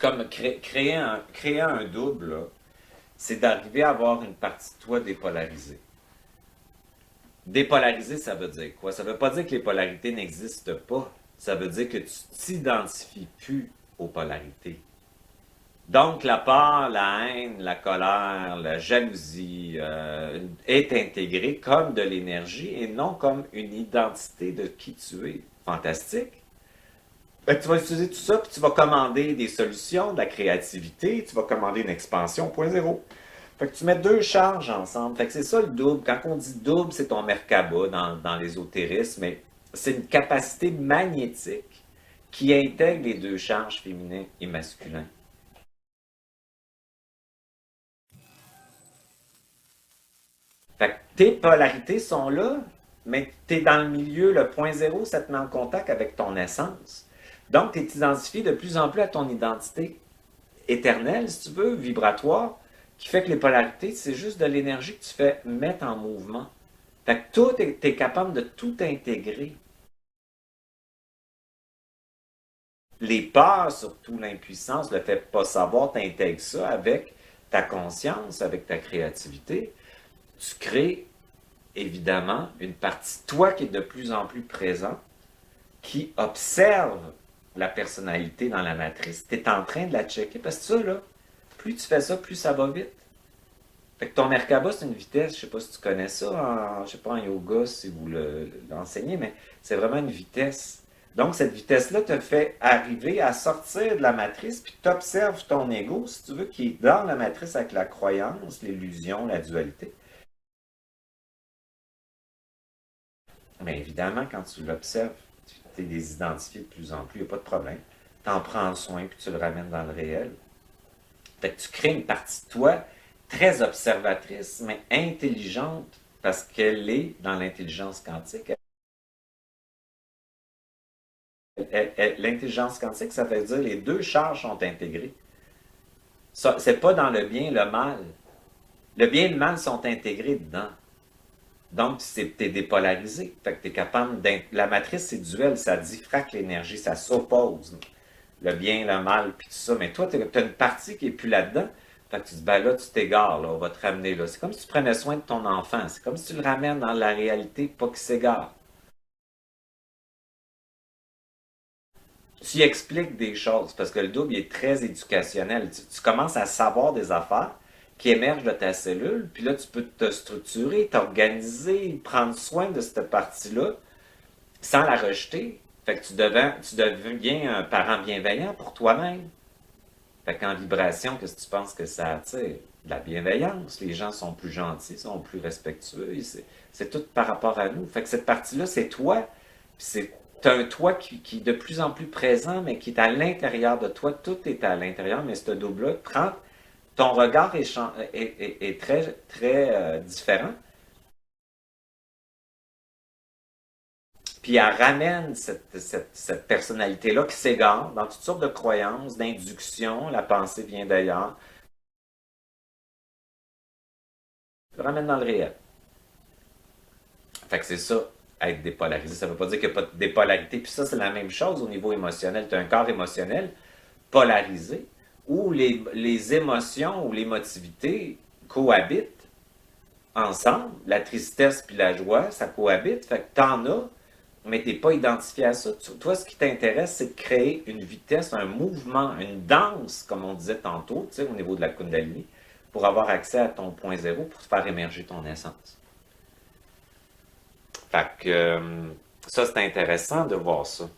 comme créer un double, là, c'est d'arriver à avoir une partie de toi dépolarisée. Dépolarisé, ça veut dire quoi? Ça veut pas dire que les polarités n'existent pas. Ça veut dire que tu t'identifies plus aux polarités. Donc, la peur, la haine, la colère, la jalousie est intégrée comme de l'énergie et non comme une identité de qui tu es. Fantastique. Fait que tu vas utiliser tout ça, puis tu vas commander des solutions, de la créativité, tu vas commander une expansion 0.0. Fait que tu mets deux charges ensemble. Fait que c'est ça le double. Quand on dit double, c'est ton Merkaba dans l'ésotérisme, mais c'est une capacité magnétique qui intègre les deux charges féminin et masculin. Fait que tes polarités sont là, mais tu es dans le milieu, le point zéro, ça te met en contact avec ton essence. Donc, tu es identifié de plus en plus à ton identité éternelle, si tu veux, vibratoire, qui fait que les polarités, c'est juste de l'énergie que tu fais mettre en mouvement. Fait que tout, tu es capable de tout intégrer. Les peurs, surtout l'impuissance, le fait de ne pas savoir, tu intègres ça avec ta conscience, avec ta créativité. Tu crées évidemment une partie de toi qui est de plus en plus présente, qui observe la personnalité dans la matrice. Tu es en train de la checker parce que ça, là, plus tu fais ça, plus ça va vite. Fait que ton Merkaba, c'est une vitesse, je sais pas si tu connais ça, je sais pas en yoga si vous l'enseignez, mais c'est vraiment une vitesse. Donc, cette vitesse-là te fait arriver à sortir de la matrice, puis tu observes ton ego, si tu veux, qui est dans la matrice avec la croyance, l'illusion, la dualité. Mais évidemment, quand tu l'observes, tu t'es désidentifié de plus en plus, il n'y a pas de problème. Tu en prends soin, puis tu le ramènes dans le réel. Fait que tu crées une partie de toi très observatrice, mais intelligente, parce qu'elle est dans l'intelligence quantique. L'intelligence quantique, ça veut dire que les deux charges sont intégrées. Ça, c'est pas dans le bien et le mal. Le bien et le mal sont intégrés dedans. Donc, t'es dépolarisé. Fait que t'es capable la matrice, c'est duel, ça diffracte l'énergie, ça s'oppose. Le bien, le mal, puis tout ça. Mais toi, tu as une partie qui est plus là-dedans. Fait que tu dis, ben là, tu t'égares, là, on va te ramener là. C'est comme si tu prenais soin de ton enfant. C'est comme si tu le ramènes dans la réalité, pas qu'il s'égare. Tu expliques des choses, parce que le double il est très éducationnel. Tu commences à savoir des affaires qui émergent de ta cellule, puis là, tu peux te structurer, t'organiser, prendre soin de cette partie-là, sans la rejeter. Fait que tu deviens un parent bienveillant pour toi-même. Fait qu'en vibration, qu'est-ce que tu penses que ça attire? De la bienveillance. Les gens sont plus gentils, sont plus respectueux. C'est tout par rapport à nous. Fait que cette partie-là, c'est toi. C'est un toi qui est de plus en plus présent, mais qui est à l'intérieur de toi. Tout est à l'intérieur, mais ce double-là prend. Ton regard est très, très différent. Puis elle ramène cette personnalité-là qui s'égare dans toutes sortes de croyances, d'induction. La pensée vient d'ailleurs. Tu le ramène dans le réel. Fait que c'est ça, être dépolarisé. Ça ne veut pas dire qu'il n'y a pas de dépolarité. Puis ça, c'est la même chose au niveau émotionnel. Tu as un corps émotionnel polarisé où les émotions ou l'émotivité cohabitent ensemble. La tristesse puis la joie, ça cohabite. Fait que t'en as, mais tu n'es pas identifié à ça. Toi, ce qui t'intéresse, c'est de créer une vitesse, un mouvement, une danse, comme on disait tantôt, tu sais, au niveau de la Kundalini, pour avoir accès à ton point zéro, pour faire émerger ton essence. Fait que ça, c'est intéressant de voir ça.